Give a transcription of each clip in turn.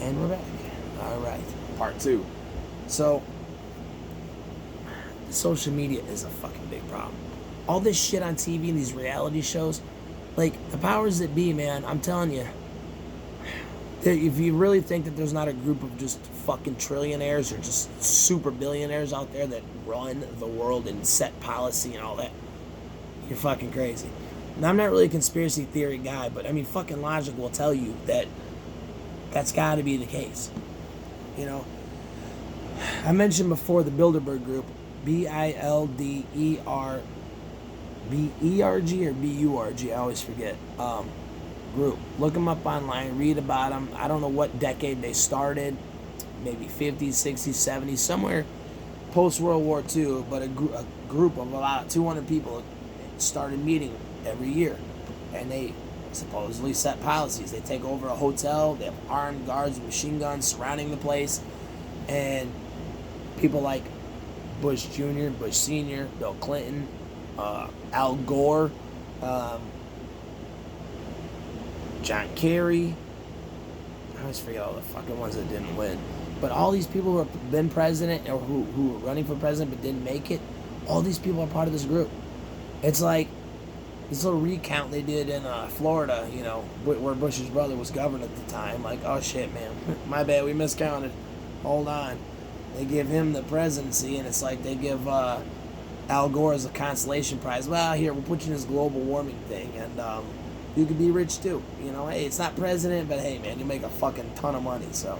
And we're back. Alright. Part 2. So, social media is a fucking big problem. All this shit on TV and these reality shows, like, the powers that be, man, I'm telling you, if you really think that there's not a group of just fucking trillionaires or just super billionaires out there that run the world and set policy and all that, you're fucking crazy. Now, I'm not really a conspiracy theory guy, but I mean, fucking logic will tell you that that's got to be the case. You know, I mentioned before the Bilderberg Group, Bilderberg or Burg, I always forget. Group. Look them up online, read about them. I don't know what decade they started, maybe 50s, 60s, 70s, somewhere post World War II, but a group of about 200 people started meeting every year, and they supposedly set policies. They take over a hotel, they have armed guards with machine guns surrounding the place, and people like Bush Jr., Bush Sr., Bill Clinton, Al Gore, John Kerry. I always forget all the fucking ones that didn't win. But all these people who have been president or who were running for president but didn't make it, all these people are part of this group. It's like this little recount they did in Florida, you know, where Bush's brother was governor at the time. Like, oh shit, man, my bad, we miscounted. Hold on. They give him the presidency, and it's like they give Al Gore as a consolation prize. Well, here, we'll put you in this global warming thing, and you could be rich too. You know, hey, it's not president, but hey, man, you make a fucking ton of money. So,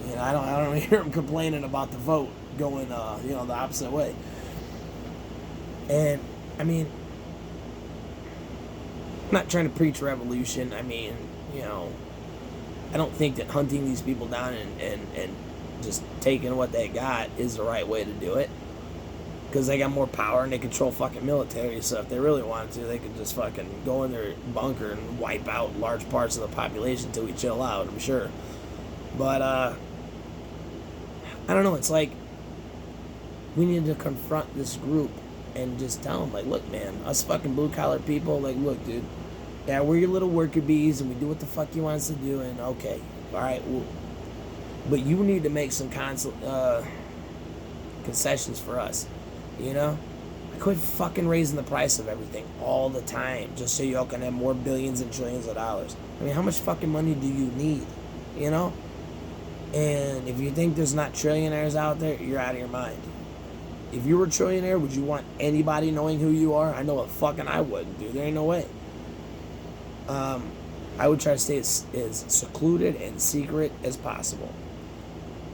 you know, I don't hear him complaining about the vote going, you know, the opposite way. And I mean, I'm not trying to preach revolution. I mean, you know, I don't think that hunting these people down and just taking what they got is the right way to do it. Because they got more power and they control fucking military, so if they really wanted to, they could just fucking go in their bunker and wipe out large parts of the population until we chill out, I'm sure. But, I don't know, it's like, we need to confront this group and just tell them, like, look, man, us fucking blue-collar people, like, look, dude, yeah, we're your little worker bees, and we do what the fuck you want us to do, and okay, alright, well, but you need to make some concessions for us. You know? I quit fucking raising the price of everything all the time just so y'all can have more billions and trillions of dollars. I mean, how much fucking money do you need? You know? And if you think there's not trillionaires out there, you're out of your mind. If you were a trillionaire, would you want anybody knowing who you are? I know what fucking I wouldn't, dude. There ain't no way. I would try to stay as secluded and secret as possible.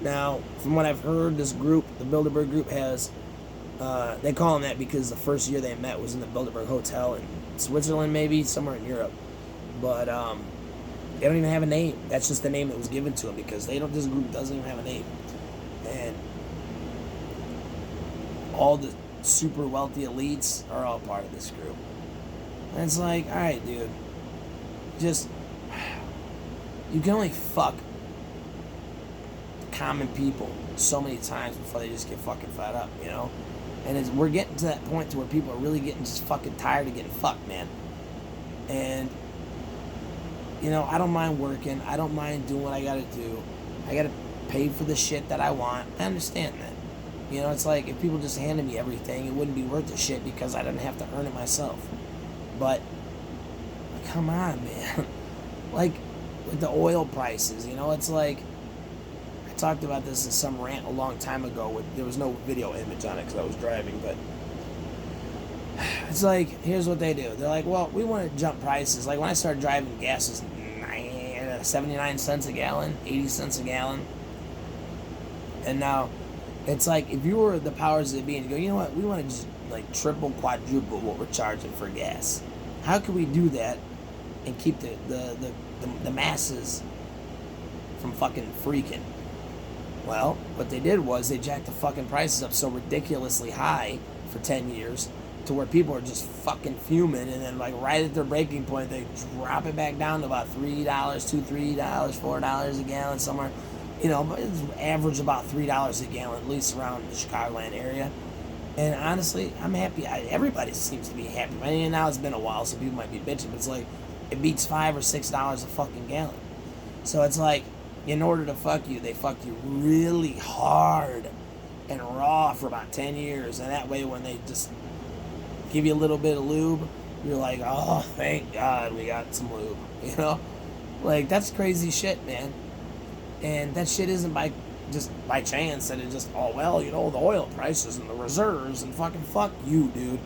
Now, from what I've heard, this group, the Bilderberg Group, has... they call them that because the first year they met was in the Bilderberg Hotel in Switzerland, maybe, somewhere in Europe. But they don't even have a name. That's just the name that was given to them because this group doesn't even have a name. And all the super wealthy elites are all part of this group. And it's like, alright, dude. Just, you can only fuck common people so many times before they just get fucking fed up, you know? And we're getting to that point to where people are really getting just fucking tired of getting fucked, man. And, you know, I don't mind working. I don't mind doing what I gotta do. I gotta pay for the shit that I want. I understand that. You know, it's like if people just handed me everything, it wouldn't be worth the shit because I didn't have to earn it myself. But, come on, man. Like, with the oil prices, you know, it's like... I talked about this in some rant a long time ago. There was no video image on it because I was driving, but it's like, here's what they do. They're like, well, we want to jump prices. Like when I started driving, gas was 79 cents a gallon, 80 cents a gallon. And now it's like, if you were the powers that be and you go, you know what, we want to just like triple, quadruple what we're charging for gas. How can we do that and keep the masses from fucking freaking? Well, what they did was they jacked the fucking prices up so ridiculously high for 10 years to where people are just fucking fuming, and then like right at their breaking point they drop it back down to about $3, $3, $4 a gallon somewhere. You know, but it's average about $3 a gallon, at least around the Chicagoland area. And honestly, I'm happy. Everybody seems to be happy. I mean, now it's been a while, so people might be bitching, but it's like it beats $5 or $6 a fucking gallon. So it's like, In order to fuck you, they fuck you really hard and raw for about 10 years. And that way, when they just give you a little bit of lube, you're like, oh, thank God we got some lube. You know? Like, that's crazy shit, man. And that shit isn't just by chance that it just, oh, well, you know, the oil prices and the reserves and fucking fuck you, dude.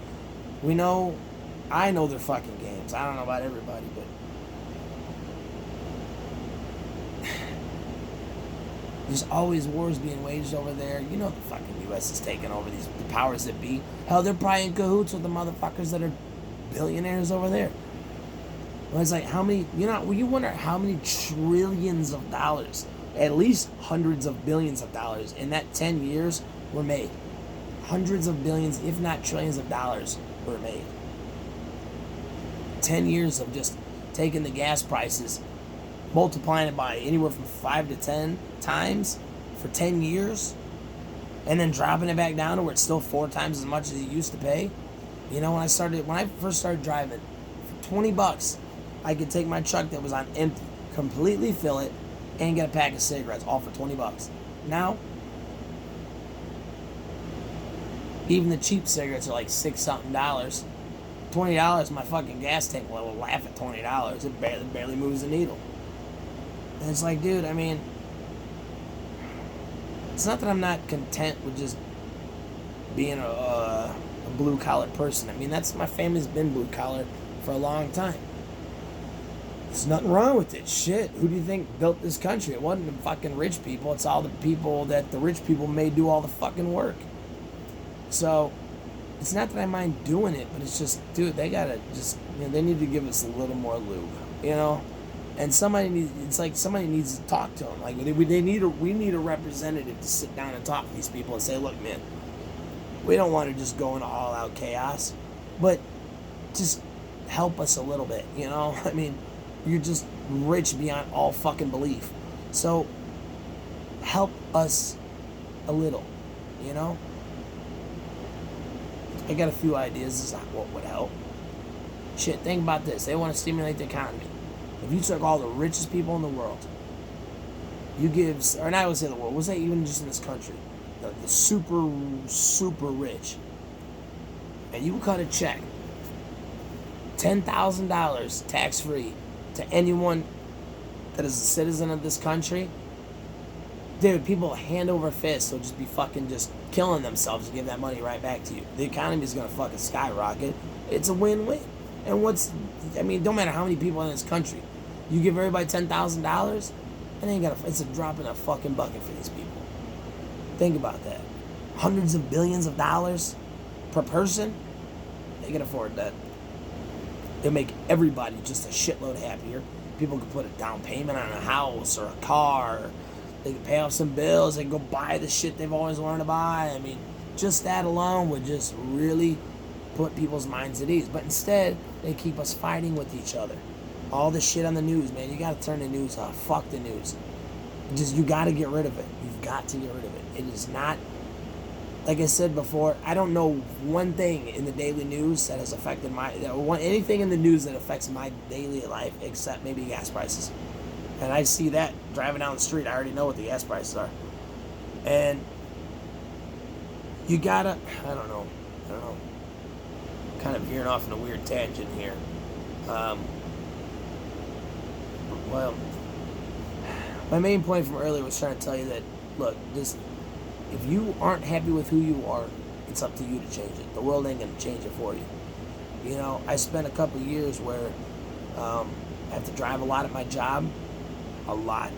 I know they're fucking games. I don't know about everybody, but there's always wars being waged over there. You know the fucking U.S. is taking over the powers that be. Hell, they're probably in cahoots with the motherfuckers that are billionaires over there. Well, it's like, how many, you wonder how many trillions of dollars, at least hundreds of billions of dollars in that 10 years were made. Hundreds of billions, if not trillions of dollars were made. 10 years of just taking the gas prices, multiplying it by anywhere from 5 to 10 times for 10 years, and then dropping it back down to where it's still 4 times as much as you used to pay. You know, when I first started driving, for $20, I could take my truck that was on empty, completely fill it, and get a pack of cigarettes, all for $20. Now, even the cheap cigarettes are like $6-something. $20, my fucking gas tank will laugh at $20. It barely moves the needle. And it's like, dude, I mean, it's not that I'm not content with just being a blue-collar person. I mean, my family's been blue-collar for a long time. There's nothing wrong with it. Shit, who do you think built this country? It wasn't the fucking rich people. It's all the people that the rich people made do all the fucking work. So, it's not that I mind doing it, but it's just, dude, they gotta just, they need to give us a little more lube, And somebody needs to talk to them. Like, we need a representative to sit down and talk to these people and say, look, man, we don't want to just go into all-out chaos, but just help us a little bit, I mean, you're just rich beyond all fucking belief. So, help us a little, I got a few ideas as to what would help. Shit, think about this. They want to stimulate the economy. If you took all the richest people in the world, or not, I would say the world, we'll say even just in this country, the super, super rich, and you cut a check, $10,000 tax-free to anyone that is a citizen of this country, dude, people hand over fist will just be fucking just killing themselves to give that money right back to you. The economy is going to fucking skyrocket. It's a win-win. And don't matter how many people in this country, you give everybody $10,000, it's a drop in a fucking bucket for these people. Think about that. Hundreds of billions of dollars per person, they can afford that. It'll make everybody just a shitload happier. People can put a down payment on a house or a car. They can pay off some bills. They can go buy the shit they've always wanted to buy. I mean, just that alone would just really put people's minds at ease. But instead, they keep us fighting with each other. All this shit on the news, man. You got to turn the news off. Fuck the news. You got to get rid of it. You've got to get rid of it. It is not, like I said before, I don't know one thing in the daily news that has affected anything in the news that affects my daily life except maybe gas prices. And I see that driving down the street. I already know what the gas prices are. And you gotta, I don't know. Kind of veering off in a weird tangent here. Well, my main point from earlier was trying to tell you that, look, if you aren't happy with who you are, it's up to you to change it. The world ain't going to change it for you. I spent a couple of years where I have to drive a lot at my job. A lot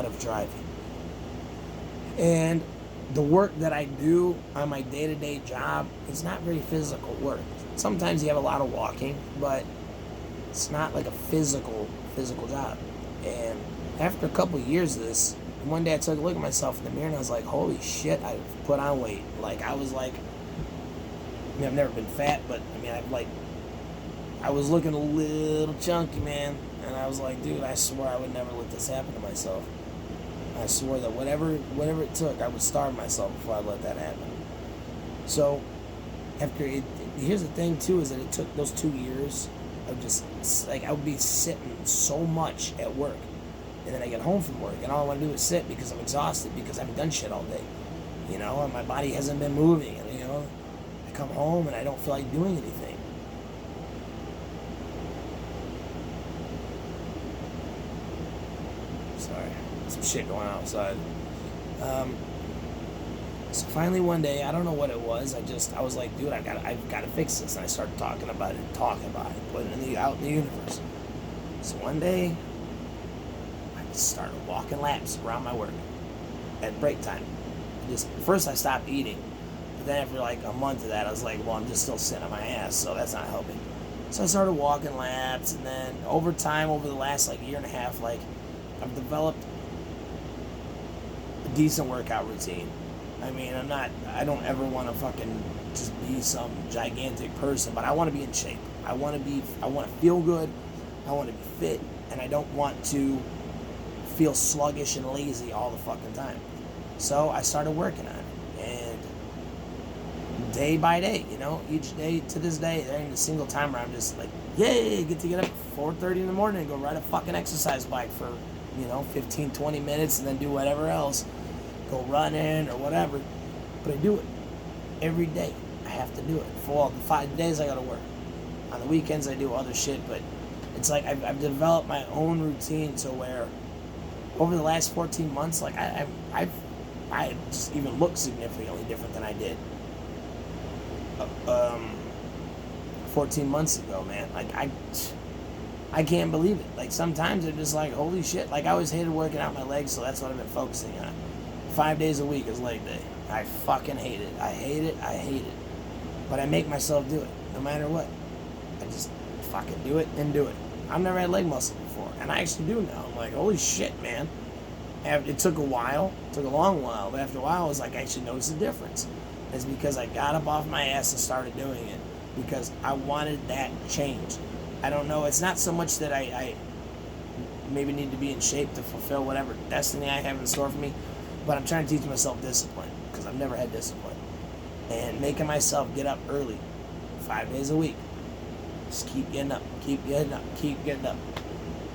of driving. And the work that I do on my day-to-day job, it's not very physical work. Sometimes you have a lot of walking, but it's not like a physical job. And after a couple of years of this, one day I took a look at myself in the mirror and I was like, holy shit, I've put on weight. I mean, I've never been fat, but I was looking a little chunky, man. And I was like, dude, I swear I would never let this happen to myself. I swore that whatever it took, I would starve myself before I let that happen. So, here's the thing too, is that it took those 2 years of just, I would be sitting so much at work. And then I get home from work, and all I want to do is sit because I'm exhausted because I haven't done shit all day. You know, and my body hasn't been moving. And, you know, I come home and I don't feel like doing anything. Sorry, some shit going on outside. So finally one day, I don't know what it was. I was like, dude, I've got to fix this. And I started talking about it, putting it out in the universe. So one day, I just started walking laps around my work at break time. First I stopped eating, but then after like a month of that, I was like, well, I'm just still sitting on my ass, so that's not helping. So I started walking laps, and then over time, over the last like year and a half, like I've developed a decent workout routine. I mean, I don't ever want to fucking just be some gigantic person, but I want to be in shape. I want to feel good. I want to be fit, and I don't want to feel sluggish and lazy all the fucking time. So I started working on it, and day by day, you know, each day to this day, there ain't a single time where I'm just like, yay, get up at 4:30 in the morning and go ride a fucking exercise bike for, you know, 15, 20 minutes and then do whatever else, go running or whatever. But I do it every day. I have to do it for all the 5 days I gotta work. On the weekends I do other shit, but it's like I've developed my own routine to where over the last 14 months, like I just even look significantly different than I did 14 months ago, man. Like I can't believe it. Like sometimes I'm just like, holy shit. Like I always hated working out my legs, so that's what I've been focusing on. 5 days a week is leg day. I fucking hate it. I hate it. But I make myself do it, no matter what. I just fucking do it and do it. I've never had leg muscle before, and I actually do now. I'm like, holy shit, man. It took a while, took a long while, but after a while I was like, I actually noticed the difference. It's because I got up off my ass and started doing it because I wanted that change. I don't know, it's not so much that I maybe need to be in shape to fulfill whatever destiny I have in store for me, but I'm trying to teach myself discipline because I've never had discipline. And making myself get up early, 5 days a week. Just keep getting up.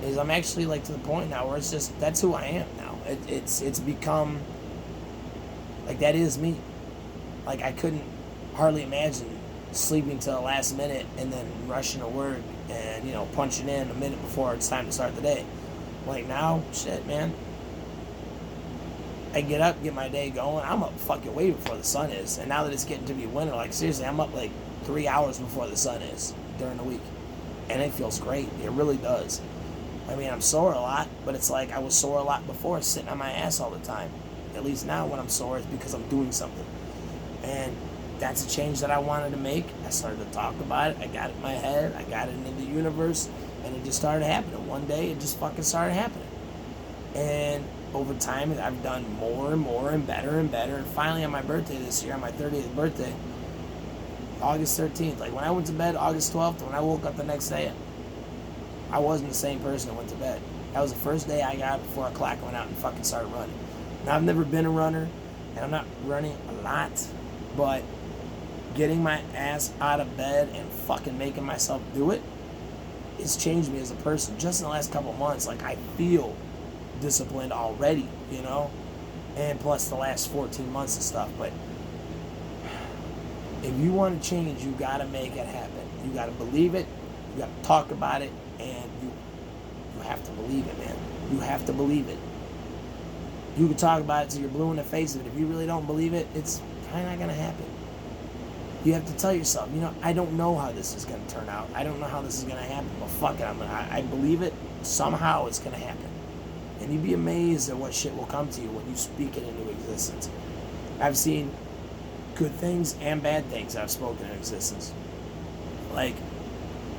Is I'm actually like to the point now where it's just, that's who I am now. It's become, like that is me. Like I couldn't hardly imagine sleeping till the last minute and then rushing to work and, you know, punching in a minute before it's time to start the day. Like now, shit, man. I get up, get my day going. I'm up fucking way before the sun is. And now that it's getting to be winter, like seriously, I'm up like 3 hours before the sun is during the week. And it feels great. It really does. I mean, I'm sore a lot, but it's like I was sore a lot before, sitting on my ass all the time. At least now when I'm sore, it's because I'm doing something. And that's a change that I wanted to make. I started to talk about it. I got it in my head. I got it into the universe. And it just started happening. One day, it just fucking started happening. And over time, I've done more and more and better and better. And finally, on my birthday this year, on my 30th birthday, August 13th, like when I went to bed August 12th, when I woke up the next day, I wasn't the same person that went to bed. That was the first day I got up before 4 o'clock and went out and fucking started running. Now, I've never been a runner, and I'm not running a lot, but getting my ass out of bed and fucking making myself do it, it's changed me as a person. Just in the last couple of months, like I feel disciplined already, you know? And plus the last 14 months and stuff, but if you want to change, you got to make it happen. You got to believe it, you got to talk about it, and you have to believe it, man. You have to believe it. You can talk about it till you're blue in the face of it. If you really don't believe it, it's probably not going to happen. You have to tell yourself, you know, I don't know how this is going to turn out. I don't know how this is going to happen, but fuck it. I believe it. Somehow it's going to happen. And you'd be amazed at what shit will come to you when you speak it into existence. I've seen good things and bad things I've spoken into existence. Like,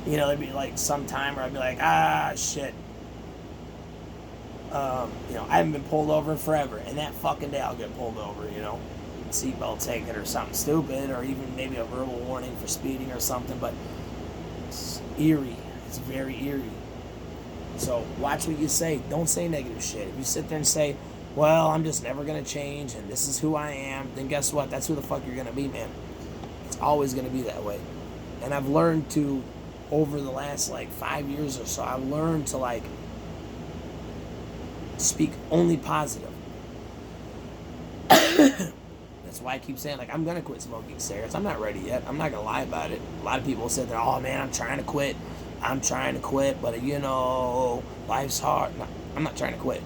you know, there'd be like some time where I'd be like, shit. You know, I haven't been pulled over in forever. And that fucking day I'll get pulled over, you know. Seatbelt ticket or something stupid, or even maybe a verbal warning for speeding or something. But it's eerie. It's very eerie. So watch what you say. Don't say negative shit. If you sit there and say, well, I'm just never going to change and this is who I am, then guess what? That's who the fuck you're going to be, man. It's always going to be that way. And I've learned to, over the last like 5 years or so, I've learned to like Speak only positive. That's why I keep saying, like, I'm going to quit smoking cigarettes. I'm not ready yet. I'm not going to lie about it. A lot of people said that, oh, man, I'm trying to quit. But, life's hard. No, I'm not trying to quit.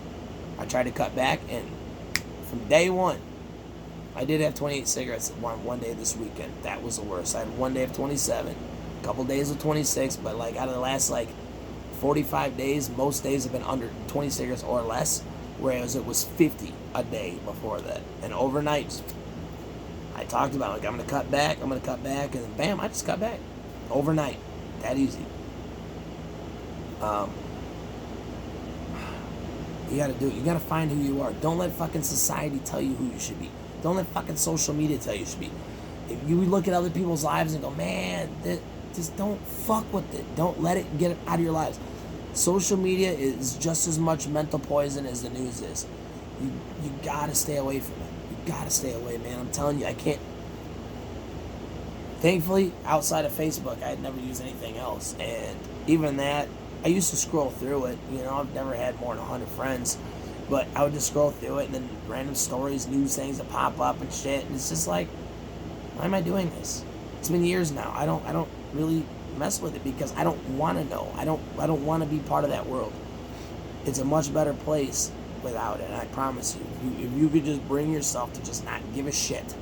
I tried to cut back, and from day one, I did have 28 cigarettes one day this weekend. That was the worst. I had one day of 27, a couple days of 26, but, like, out of the last, 45 days, most days have been under 20 cigarettes or less, whereas it was 50 a day before that. And overnight, I talked about, I'm going to cut back, and then bam, I just cut back. Overnight. That easy. You got to do it. You got to find who you are. Don't let fucking society tell you who you should be. Don't let fucking social media tell you should be. If you look at other people's lives and go, man, just don't fuck with it. Don't let it get out of your lives. Social media is just as much mental poison as the news is. You gotta stay away from it. You gotta stay away, man. I'm telling you, I can't. Thankfully, outside of Facebook, I had never used anything else. And even that, I used to scroll through it. I've never had more than 100 friends. But I would just scroll through it, and then random stories, news things that pop up and shit. And it's just like, why am I doing this? It's been years now. I don't really mess with it because I don't want to know. I don't want to be part of that world. It's a much better place without it. And I promise you, if you could just bring yourself to just not give a shit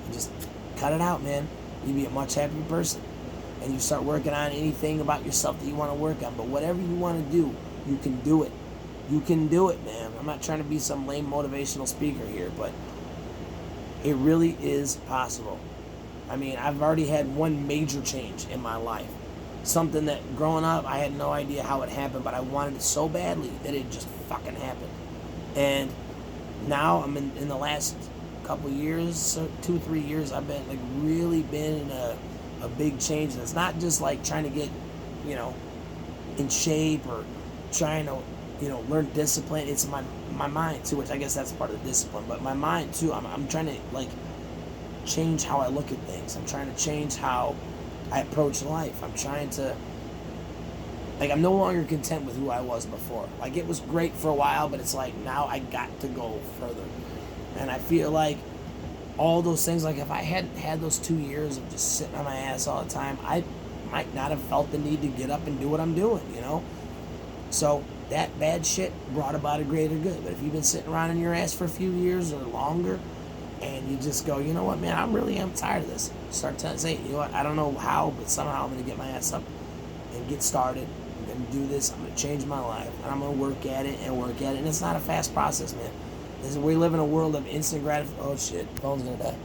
and just cut it out, man, you'd be a much happier person. And you start working on anything about yourself that you want to work on. But whatever you want to do, you can do it. You can do it, man. I'm not trying to be some lame motivational speaker here, but it really is possible. I mean, I've already had one major change in my life. Something that growing up, I had no idea how it happened, but I wanted it so badly that it just fucking happened. And now I'm in the last couple years, 2-3 years, I've been really been in a big change. And it's not just like trying to get, in shape or trying to, learn discipline. It's my mind too, which I guess that's part of the discipline. But my mind too, I'm trying to change how I look at things. I'm trying to change how I approach life. I'm trying to, I'm no longer content with who I was before. It was great for a while, but it's now I got to go further. And I feel like all those things, if I hadn't had those 2 years of just sitting on my ass all the time, I might not have felt the need to get up and do what I'm doing, So that bad shit brought about a greater good. But if you've been sitting around on your ass for a few years or longer, and you just go, you know what, man, I'm tired of this. Start saying, you know what, I don't know how, but somehow I'm going to get my ass up and get started. I'm going to do this. I'm going to change my life. And I'm going to work at it. And it's not a fast process, man. We live in a world of instant gratification. Oh, shit, phone's going to die.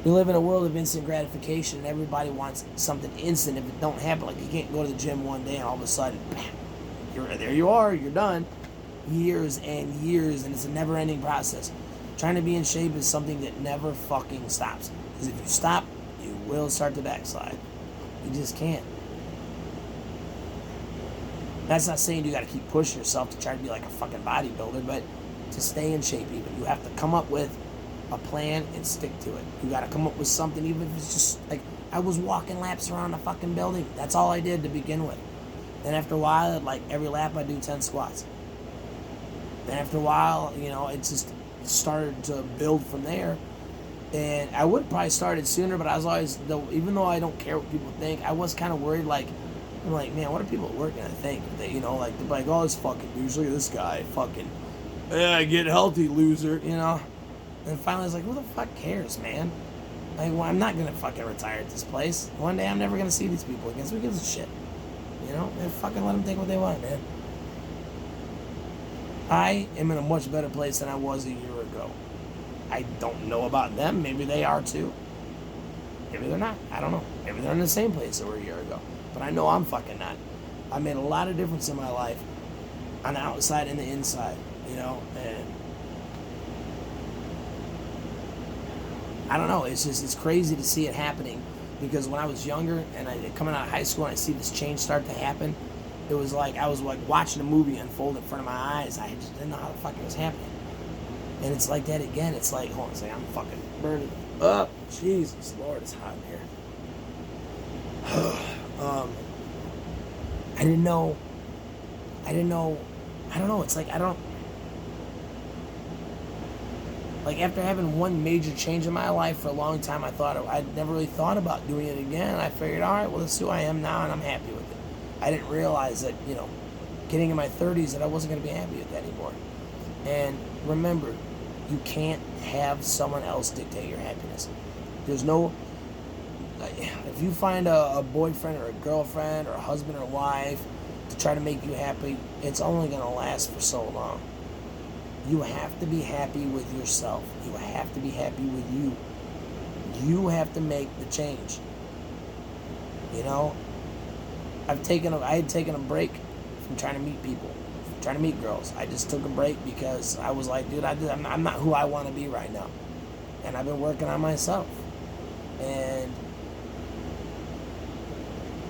We live in a world of instant gratification, and everybody wants something instant. If it don't happen, you can't go to the gym one day and all of a sudden, bam, there you are, you're done. Years and years, and it's a never-ending process. Trying to be in shape is something that never fucking stops. Because if you stop, you will start to backslide. You just can't. That's not saying you got to keep pushing yourself to try to be like a fucking bodybuilder, but to stay in shape even. You have to come up with a plan and stick to it. You got to come up with something, even if it's just I was walking laps around the fucking building. That's all I did to begin with. Then after a while, every lap I do 10 squats. Then after a while, it just started to build from there. And I would probably started sooner, but I was always, even though I don't care what people think, I was kind of worried, I'm like, man, what are people at work gonna think? They, they're like, oh, this fucking dude, look at this guy, fucking, get healthy, loser, And finally I was like, who the fuck cares, man? I'm not gonna fucking retire at this place. One day I'm never gonna see these people again, so who gives a shit? And fucking let them think what they want, man. I am in a much better place than I was a year ago. I don't know about them. Maybe they are too. Maybe they're not. I don't know. Maybe they're in the same place they were a year ago. But I know I'm fucking not. I made a lot of difference in my life on the outside and the inside, and I don't know. It's crazy to see it happening, because when I was younger and coming out of high school and I see this change start to happen, it was like I was watching a movie unfold in front of my eyes. I just didn't know how the fuck it was happening. And it's like that again. It's like, hold on a second, I'm fucking burning up. Jesus Lord, it's hot in here. I didn't know. I don't know. It's like I don't Like, after having one major change in my life for a long time, I'd never really thought about doing it again. I figured, all right, well, this is who I am now, and I'm happy with it. I didn't realize that, getting in my 30s, that I wasn't going to be happy with that anymore. And remember, you can't have someone else dictate your happiness. There's no... If you find a boyfriend or a girlfriend or a husband or wife to try to make you happy, it's only going to last for so long. You have to be happy with yourself. You have to be happy with you. You have to make the change. I had taken a break from trying to meet people, from trying to meet girls. I just took a break because I was like, dude, I'm not who I want to be right now. And I've been working on myself. And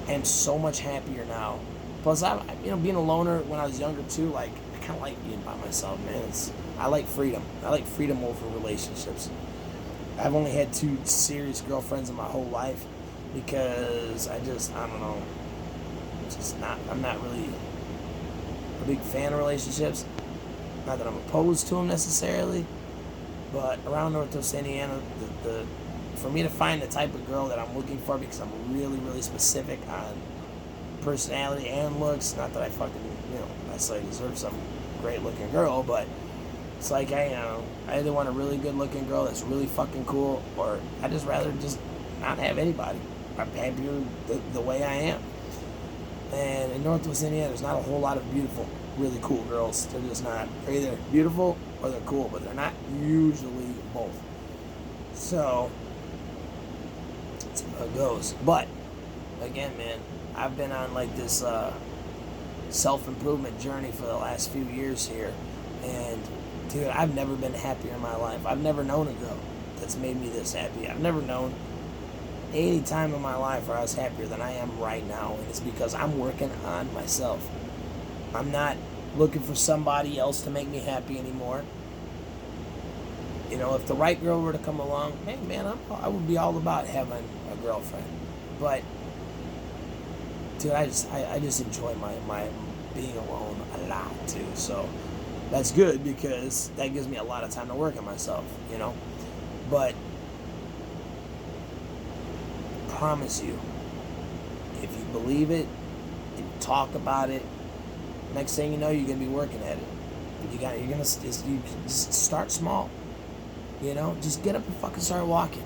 I'm so much happier now. Plus, being a loner when I was younger too, like, I kind of like being by myself, man. I like freedom. I like freedom over relationships. I've only had 2 serious girlfriends in my whole life because I don't know. I'm not really a big fan of relationships. Not that I'm opposed to them necessarily, but around Northwest Indiana, for me to find the type of girl that I'm looking for, because I'm really, really specific on personality and looks. Not that I fucking, necessarily deserve some great looking girl, but it's like I either want a really good looking girl that's really fucking cool, or I just rather just not have anybody. I'm happier the way I am. And in Northwest Indiana, there's not a whole lot of beautiful, really cool girls. They're just not. They're either beautiful or they're cool, but they're not usually both. So that's how it goes. But again, man, I've been on like this self-improvement journey for the last few years here, and dude, I've never been happier in my life. I've never known a girl that's made me this happy. I've never known any time in my life where I was happier than I am right now, and it's because I'm working on myself. I'm not looking for somebody else to make me happy anymore. If the right girl were to come along, hey man, I would be all about having a girlfriend. But dude, I just enjoy my being alone a lot too. So that's good because that gives me a lot of time to work on myself, But I promise you, if you believe it, and you talk about it, next thing you know, you're gonna be working at it. You just start small. Just get up and fucking start walking.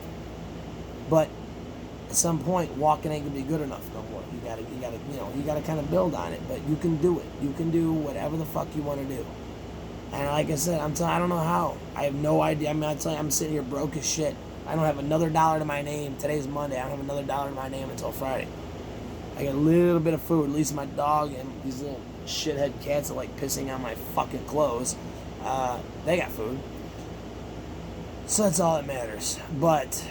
But at some point, walking ain't gonna be good enough no more. You gotta kind of build on it. But you can do it. You can do whatever the fuck you want to do. And like I said, I don't know how. I have no idea. I tell you, I'm sitting here broke as shit. I don't have another dollar to my name. Today's Monday. I don't have another dollar to my name until Friday. I got a little bit of food. At least my dog and these little shithead cats are like pissing on my fucking clothes. They got food. So that's all that matters. But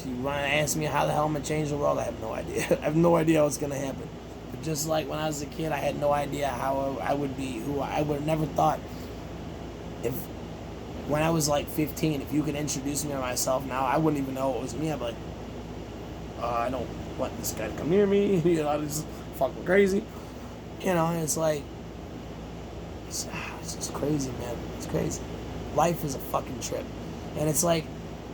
you want to ask me how the hell I'm going to change the world? I have no idea. I have no idea what's going to happen. But just like when I was a kid, I had no idea how I would be, I would have never thought when I was like 15, if you could introduce me to myself now, I wouldn't even know it was me. I'd be like, I don't want this guy to come near me. This is fucking crazy. It's like, it's just crazy, man. It's crazy. Life is a fucking trip. And it's like,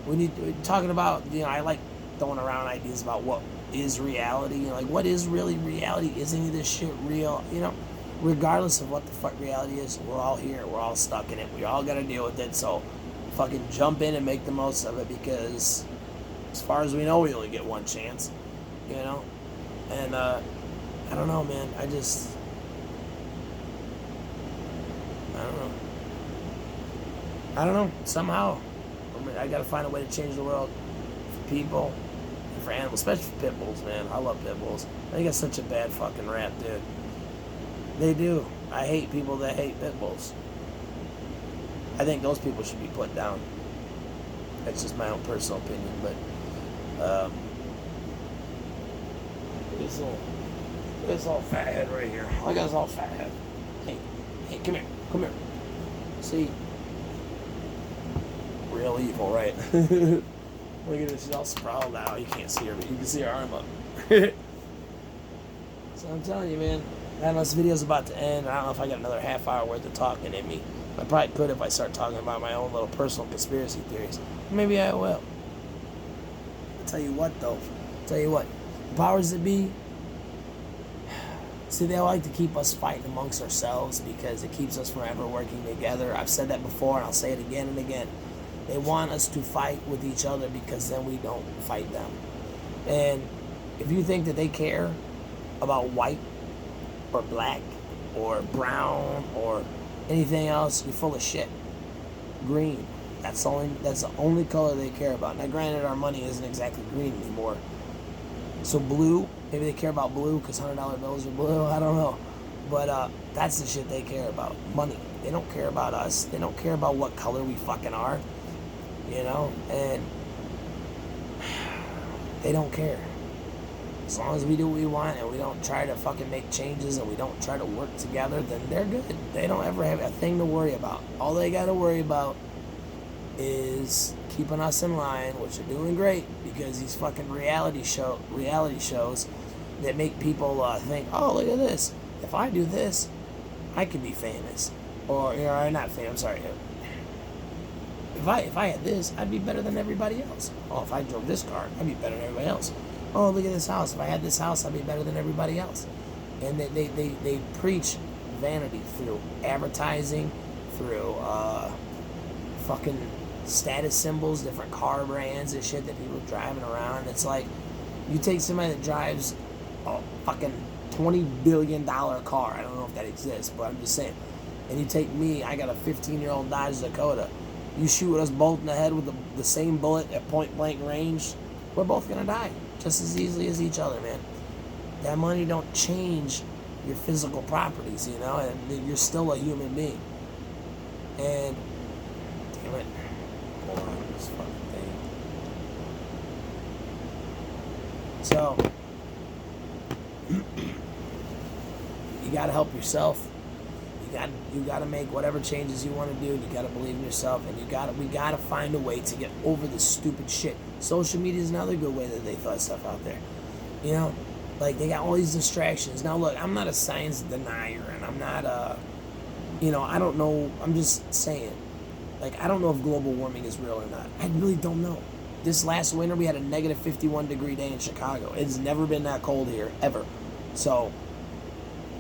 we're talking about, I like throwing around ideas about what is reality. Like, what is really reality? Is any of this shit real? Regardless of what the fuck reality is, we're all here. We're all stuck in it. We all gotta deal with it. So, fucking jump in and make the most of it, because as far as we know, we only get one chance. And, I don't know, man. I don't know. I don't know. Somehow, I gotta find a way to change the world for people and for animals, especially for pit bulls, man. I love pit bulls. They got such a bad fucking rap, dude. They do. I hate people that hate pit bulls. I think those people should be put down. That's just my own personal opinion, but this little fat head right here. Look at this little fat head. Hey, come here. See? Real evil, right? Look at this, she's all sprawled out. You can't see her, but you can see her arm up. So I'm telling you, man, this video's about to end. I don't know if I got another half hour worth of talking in me. I probably could if I start talking about my own little personal conspiracy theories. Maybe I will. I'll tell you what, though. Powers that be, see, they like to keep us fighting amongst ourselves because it keeps us from ever working together. I've said that before, and I'll say it again and again. They want us to fight with each other because then we don't fight them. And if you think that they care about white or black or brown or anything else, you're full of shit. Green. That's the only color they care about. Now, granted, our money isn't exactly green anymore. So blue, maybe they care about blue because $100 bills are blue. I don't know. But that's the shit they care about. Money. They don't care about us. They don't care about what color we fucking are. You know? And they don't care. As long as we do what we want and we don't try to fucking make changes and we don't try to work together, then they're good. They don't ever have a thing to worry about. All they got to worry about is keeping us in line, which are doing great because these fucking reality shows that make people think, oh, look at this. If I do this, I could be famous. Or, you know, not famous, sorry. If I had this, I'd be better than everybody else. Oh, if I drove this car, I'd be better than everybody else. Oh, look at this house. If I had this house, I'd be better than everybody else. And they preach vanity through advertising, through fucking status symbols, different car brands and shit that people are driving around. It's like, you take somebody that drives a fucking $20 billion car. I don't know if that exists, but I'm just saying. And you take me, I got a 15-year-old Dodge Dakota. You shoot us both in the head with the same bullet at point blank range, we're both gonna die just as easily as each other, man. That money don't change your physical properties, you know, and you're still a human being. And damn it, hold on, this fucking thing. So you gotta help yourself. You gotta make whatever changes you want to do. You gotta believe in yourself, and we gotta find a way to get over this stupid shit. Social media is another good way that they throw stuff out there. You know, like they got all these distractions. Now look, I'm not a science denier, and I'm not you know, I don't know. I'm just saying, like, I don't know if global warming is real or not. I really don't know. This last winter we had a negative 51 degree day in Chicago. It's never been that cold here ever. So,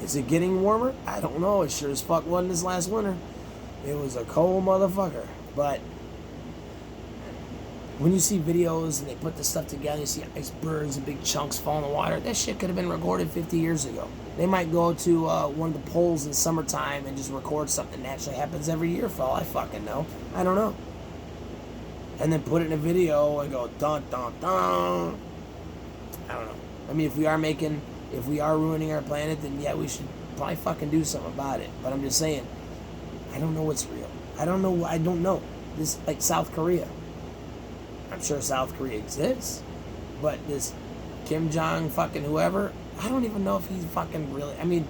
is it getting warmer? I don't know. It sure as fuck wasn't this last winter. It was a cold motherfucker. But when you see videos and they put this stuff together, you see icebergs and big chunks fall in the water. That shit could have been recorded 50 years ago. They might go to one of the poles in summertime and just record something that naturally happens every year for all I fucking know. I don't know. And then put it in a video and go dun dun dun. I don't know. I mean, if we are ruining our planet, then yeah, we should probably fucking do something about it. But I'm just saying, I don't know what's real. I don't know. This, like South Korea. I'm sure South Korea exists. But this Kim Jong fucking whoever, I don't even know if he's fucking really, I mean,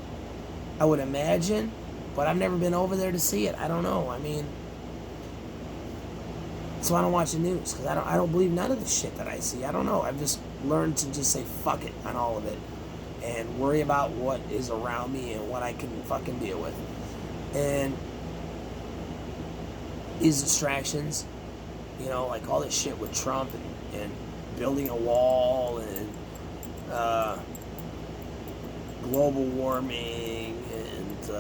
I would imagine, but I've never been over there to see it. I don't know. I mean, so I don't watch the news because I don't believe none of the shit that I see. I don't know. I've just learned to just say fuck it on all of it and worry about what is around me and what I can fucking deal with. And these distractions, you know, like all this shit with Trump and building a wall and global warming and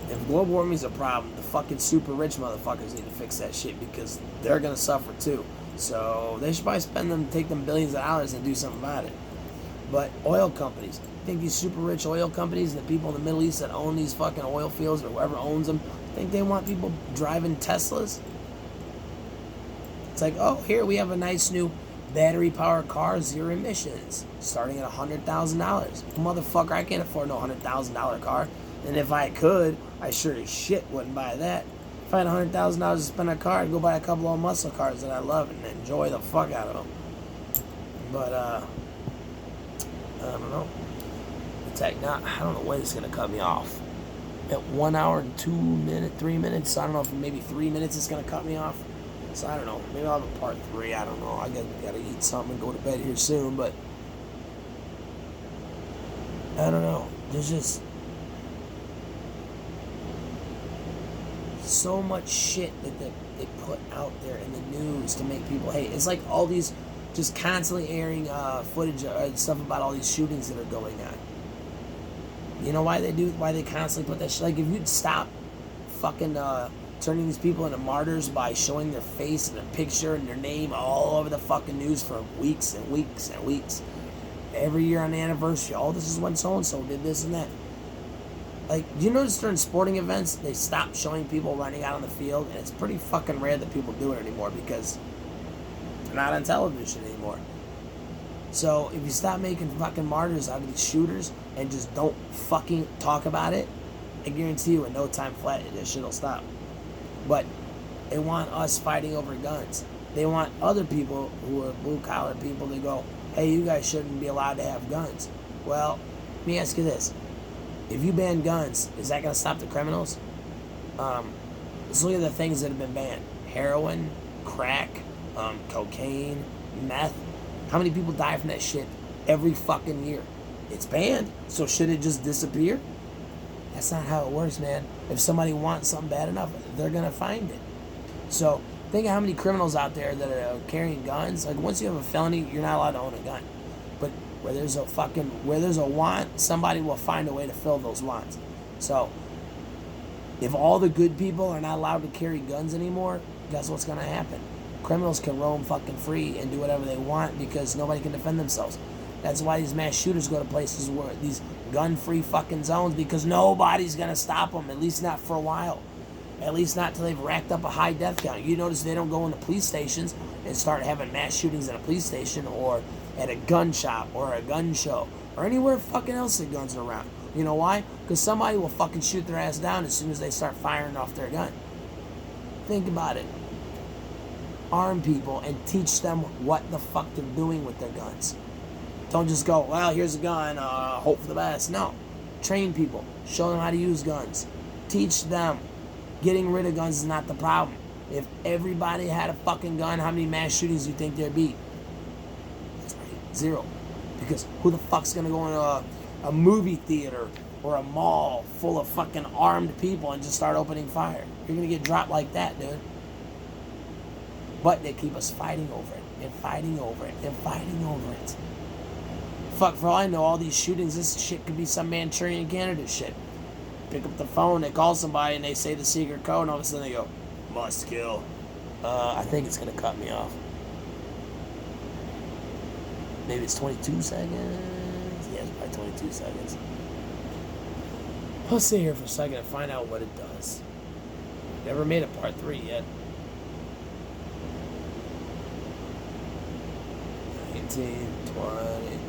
if global warming is a problem, the fucking super rich motherfuckers need to fix that shit because they're gonna suffer too. So they should probably take them billions of dollars and do something about it. But oil companies, I think these super rich oil companies and the people in the Middle East that own these fucking oil fields or whoever owns them, think they want people driving Teslas? It's like, oh, here we have a nice new battery-powered car, zero emissions, starting at $100,000. Motherfucker, I can't afford no $100,000 car. And if I could, I sure as shit wouldn't buy that. If I had $100,000 to spend on a car, I'd go buy a couple of muscle cars that I love and enjoy the fuck out of them. But, I don't know. I don't know when it's going to cut me off. At 1 hour and 3 minutes, I don't know if maybe 3 minutes it's going to cut me off. So I don't know. Maybe I'll have a part 3. I don't know. I gotta eat something and go to bed here soon. But I don't know. There's just so much shit that they put out there in the news to make people hate. It's like all these just constantly airing footage and stuff about all these shootings that are going on. You know why they do? Why they constantly put that shit? Like, if you'd stop fucking turning these people into martyrs by showing their face and their picture and their name all over the fucking news for weeks and weeks and weeks. Every year on the anniversary, oh, this is when so-and-so did this and that. Like, do you notice during sporting events, they stop showing people running out on the field? And it's pretty fucking rare that people do it anymore because they're not on television anymore. So, if you stop making fucking martyrs out of these shooters and just don't fucking talk about it, I guarantee you in no time flat, this shit will stop. But they want us fighting over guns. They want other people who are blue-collar people to go, hey, you guys shouldn't be allowed to have guns. Well, let me ask you this. If you ban guns, is that going to stop the criminals? Let's look at the things that have been banned. Heroin, crack, cocaine, meth. How many people die from that shit every fucking year? It's banned, so should it just disappear? That's not how it works, man. If somebody wants something bad enough, they're going to find it. So think of how many criminals out there that are carrying guns. Like, once you have a felony, you're not allowed to own a gun. But where there's a want, somebody will find a way to fill those wants. So if all the good people are not allowed to carry guns anymore, guess what's going to happen? Criminals can roam fucking free and do whatever they want because nobody can defend themselves. That's why these mass shooters go to places where these gun-free fucking zones, because nobody's going to stop them, at least not for a while. At least not till they've racked up a high death count. You notice they don't go into police stations and start having mass shootings at a police station or at a gun shop or a gun show or anywhere fucking else that guns are around. You know why? Because somebody will fucking shoot their ass down as soon as they start firing off their gun. Think about it. Arm people and teach them what the fuck they're doing with their guns. Don't just go, well, here's a gun, hope for the best. No. Train people. Show them how to use guns. Teach them. Getting rid of guns is not the problem. If everybody had a fucking gun, how many mass shootings do you think there'd be? That's right, 0. Because who the fuck's gonna go into a movie theater or a mall full of fucking armed people and just start opening fire? You're gonna get dropped like that, dude. But they keep us fighting over it, and fighting over it, and fighting over it. Fuck, for all I know, all these shootings, this shit could be some Manchurian candidate shit. Pick up the phone, they call somebody, and they say the secret code, and all of a sudden they go, must kill. I think it's going to cut me off. Maybe it's 22 seconds? Yeah, it's probably 22 seconds. I'll stay here for a second and find out what it does. Never made a part 3 yet. 19, 20...